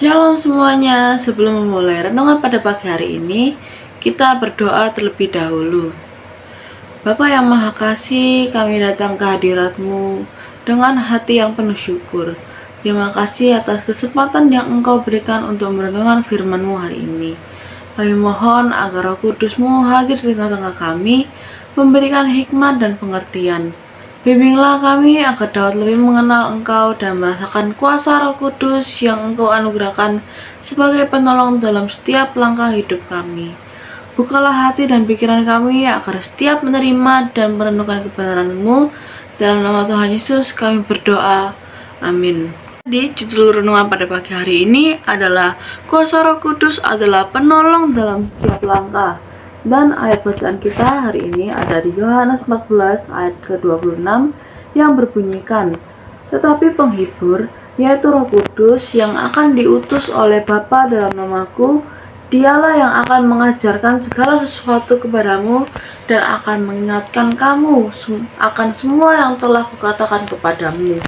Shalom semuanya, sebelum memulai renungan pada pagi hari ini, kita berdoa terlebih dahulu. Bapa yang Maha Kasih, kami datang ke hadirat-Mu dengan hati yang penuh syukur. Terima kasih atas kesempatan yang Engkau berikan untuk merenungkan firman-Mu hari ini. Kami mohon agar Roh Kudus-Mu hadir di tengah-tengah kami, memberikan hikmat dan pengertian. Bimbinglah kami agar dapat lebih mengenal Engkau dan merasakan kuasa Roh Kudus yang Engkau anugerahkan sebagai penolong dalam setiap langkah hidup kami. Bukalah hati dan pikiran kami agar setiap menerima dan merenungkan kebenaran-Mu. Dalam nama Tuhan Yesus kami berdoa. Amin. Jadi judul renungan pada pagi hari ini adalah kuasa Roh Kudus adalah penolong dalam setiap langkah. Dan ayat bacaan kita hari ini ada di Yohanes 14 ayat ke-26 yang berbunyikan, tetapi penghibur, yaitu Roh Kudus yang akan diutus oleh Bapa dalam namaku, Dialah yang akan mengajarkan segala sesuatu kepadamu dan akan mengingatkan kamu akan semua yang telah kukatakan kepadamu.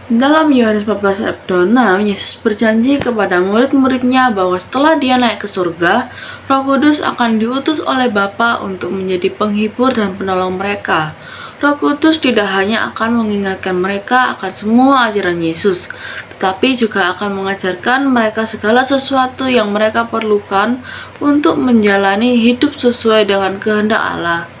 Dalam Yohanes 14 ayat 26, Yesus berjanji kepada murid-muridnya bahwa setelah dia naik ke surga, Roh Kudus akan diutus oleh Bapa untuk menjadi penghibur dan penolong mereka. Roh Kudus tidak hanya akan mengingatkan mereka akan semua ajaran Yesus, tetapi juga akan mengajarkan mereka segala sesuatu yang mereka perlukan untuk menjalani hidup sesuai dengan kehendak Allah.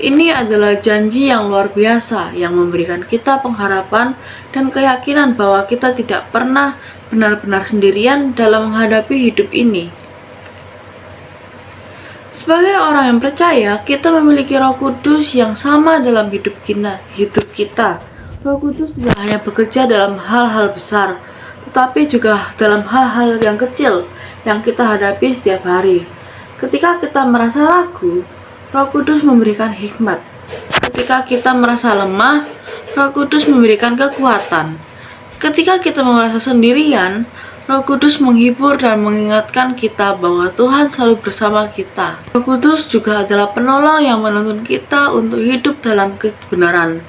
Ini adalah janji yang luar biasa yang memberikan kita pengharapan dan keyakinan bahwa kita tidak pernah benar-benar sendirian dalam menghadapi hidup ini. Sebagai orang yang percaya, kita memiliki Roh Kudus yang sama dalam hidup kita. Roh Kudus tidak hanya bekerja dalam hal-hal besar, tetapi juga dalam hal-hal yang kecil yang kita hadapi setiap hari. Ketika kita merasa ragu, Roh Kudus memberikan hikmat. Ketika kita merasa lemah, Roh Kudus memberikan kekuatan. Ketika kita merasa sendirian, Roh Kudus menghibur dan mengingatkan kita bahwa Tuhan selalu bersama kita. Roh Kudus juga adalah penolong yang menuntun kita untuk hidup dalam kebenaran.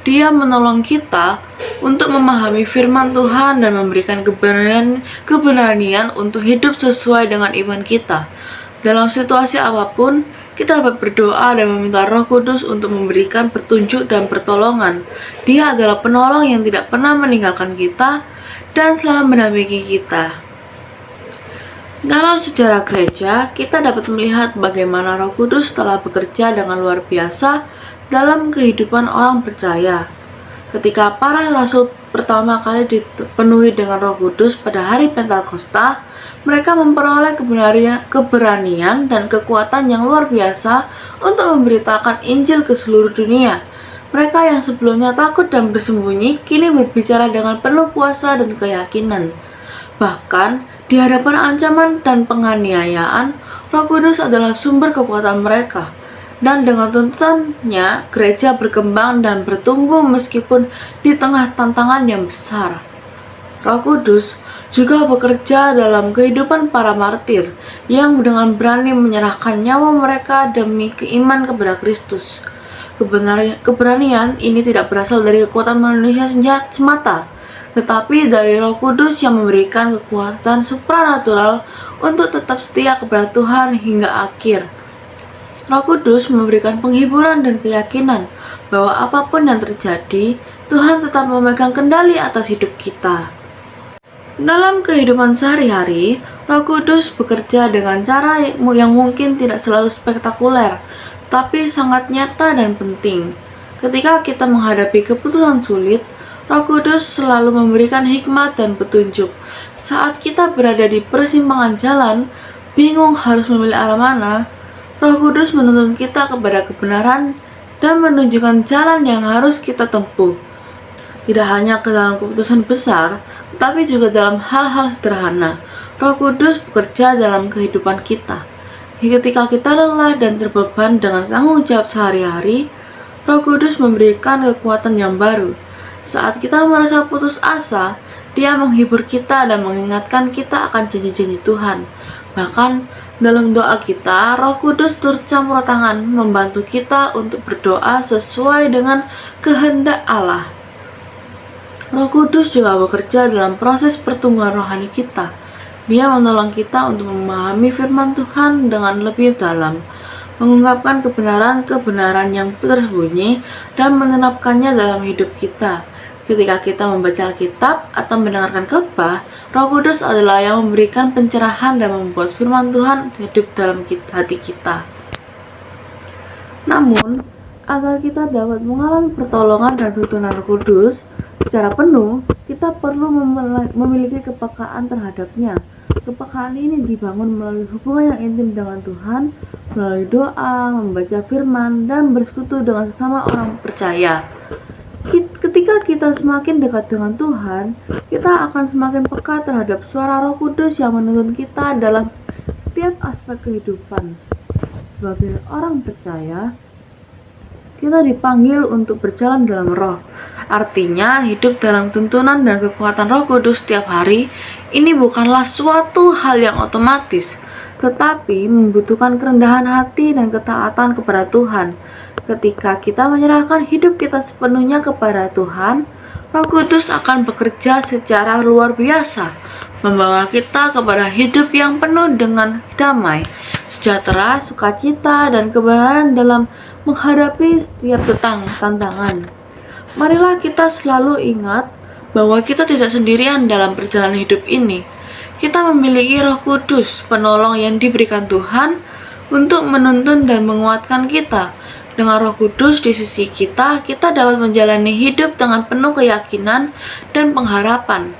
Dia menolong kita untuk memahami firman Tuhan dan memberikan keberanian untuk hidup sesuai dengan iman kita. Dalam situasi apapun, kita dapat berdoa dan meminta Roh Kudus untuk memberikan petunjuk dan pertolongan. Dia adalah penolong yang tidak pernah meninggalkan kita dan selalu mendampingi kita. Dalam sejarah gereja, kita dapat melihat bagaimana Roh Kudus telah bekerja dengan luar biasa dalam kehidupan orang percaya. Ketika para rasul pertama kali dipenuhi dengan Roh Kudus pada hari Pentakosta, mereka memperoleh keberanian dan kekuatan yang luar biasa untuk memberitakan Injil ke seluruh dunia. Mereka yang sebelumnya takut dan bersembunyi, kini berbicara dengan penuh kuasa dan keyakinan. Bahkan, di hadapan ancaman dan penganiayaan, Roh Kudus adalah sumber kekuatan mereka. Dan dengan tuntutannya, gereja berkembang dan bertumbuh meskipun di tengah tantangan yang besar. Roh Kudus juga bekerja dalam kehidupan para martir yang dengan berani menyerahkan nyawa mereka demi keiman kepada Kristus. Keberanian ini tidak berasal dari kekuatan manusia semata, tetapi dari Roh Kudus yang memberikan kekuatan supranatural untuk tetap setia kepada Tuhan hingga akhir. Roh Kudus memberikan penghiburan dan keyakinan bahwa apapun yang terjadi, Tuhan tetap memegang kendali atas hidup kita. Dalam kehidupan sehari-hari, Roh Kudus bekerja dengan cara yang mungkin tidak selalu spektakuler, tapi sangat nyata dan penting. Ketika kita menghadapi keputusan sulit, Roh Kudus selalu memberikan hikmat dan petunjuk. Saat kita berada di persimpangan jalan, bingung harus memilih arah mana, Roh Kudus menuntun kita kepada kebenaran dan menunjukkan jalan yang harus kita tempuh. Tidak hanya ke dalam keputusan besar, tetapi juga dalam hal-hal sederhana. Roh Kudus bekerja dalam kehidupan kita. Ketika kita lelah dan terbeban dengan tanggung jawab sehari-hari, Roh Kudus memberikan kekuatan yang baru. Saat kita merasa putus asa, Dia menghibur kita dan mengingatkan kita akan janji-janji Tuhan. Bahkan dalam doa kita, Roh Kudus turut campur tangan membantu kita untuk berdoa sesuai dengan kehendak Allah. Roh Kudus juga bekerja dalam proses pertumbuhan rohani kita. Dia menolong kita untuk memahami firman Tuhan dengan lebih dalam, mengungkapkan kebenaran-kebenaran yang tersembunyi, dan menerapkannya dalam hidup kita. Ketika kita membaca Alkitab atau mendengarkan khotbah, Roh Kudus adalah yang memberikan pencerahan dan membuat firman Tuhan hidup dalam hati kita. Namun, agar kita dapat mengalami pertolongan dan tuntunan Roh Kudus secara penuh, kita perlu memiliki kepekaan terhadapnya. Kepekaan ini dibangun melalui hubungan yang intim dengan Tuhan, melalui doa, membaca firman, dan bersekutu dengan sesama orang percaya. Ketika kita semakin dekat dengan Tuhan, kita akan semakin peka terhadap suara Roh Kudus yang menuntun kita dalam setiap aspek kehidupan. Sebagai orang percaya, kita dipanggil untuk berjalan dalam Roh. Artinya, hidup dalam tuntunan dan kekuatan Roh Kudus setiap hari ini bukanlah suatu hal yang otomatis, tetapi membutuhkan kerendahan hati dan ketaatan kepada Tuhan. Ketika kita menyerahkan hidup kita sepenuhnya kepada Tuhan, Roh Kudus akan bekerja secara luar biasa, membawa kita kepada hidup yang penuh dengan damai, sejahtera, sukacita, dan kebenaran dalam menghadapi setiap tantangan. Marilah kita selalu ingat bahwa kita tidak sendirian dalam perjalanan hidup ini. Kita memiliki Roh Kudus, penolong yang diberikan Tuhan untuk menuntun dan menguatkan kita. Dengan Roh Kudus di sisi kita dapat menjalani hidup dengan penuh keyakinan dan pengharapan.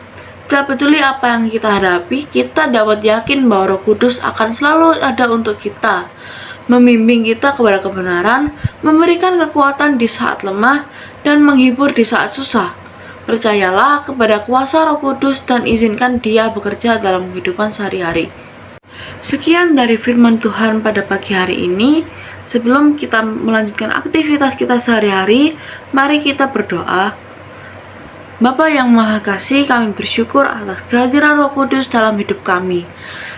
Tak peduli apa yang kita hadapi, kita dapat yakin bahwa Roh Kudus akan selalu ada untuk kita, membimbing kita kepada kebenaran, memberikan kekuatan di saat lemah, dan menghibur di saat susah. Percayalah kepada kuasa Roh Kudus dan izinkan Dia bekerja dalam kehidupan sehari-hari. Sekian dari firman Tuhan pada pagi hari ini. Sebelum kita melanjutkan aktivitas kita sehari-hari, mari kita berdoa. Bapa yang Maha Kasih, kami bersyukur atas kehadiran Roh Kudus dalam hidup kami.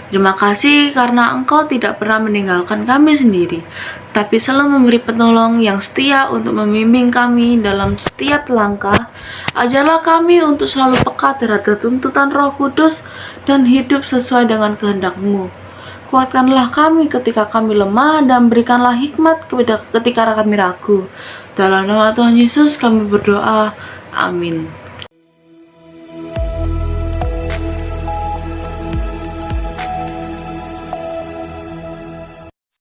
Terima kasih karena Engkau tidak pernah meninggalkan kami sendiri, tapi selalu memberi penolong yang setia untuk membimbing kami dalam setiap langkah. Ajarlah kami untuk selalu peka terhadap tuntutan Roh Kudus dan hidup sesuai dengan kehendak-Mu. Kuatkanlah kami ketika kami lemah dan berikanlah hikmat ketika kami ragu. Dalam nama Tuhan Yesus kami berdoa. Amin.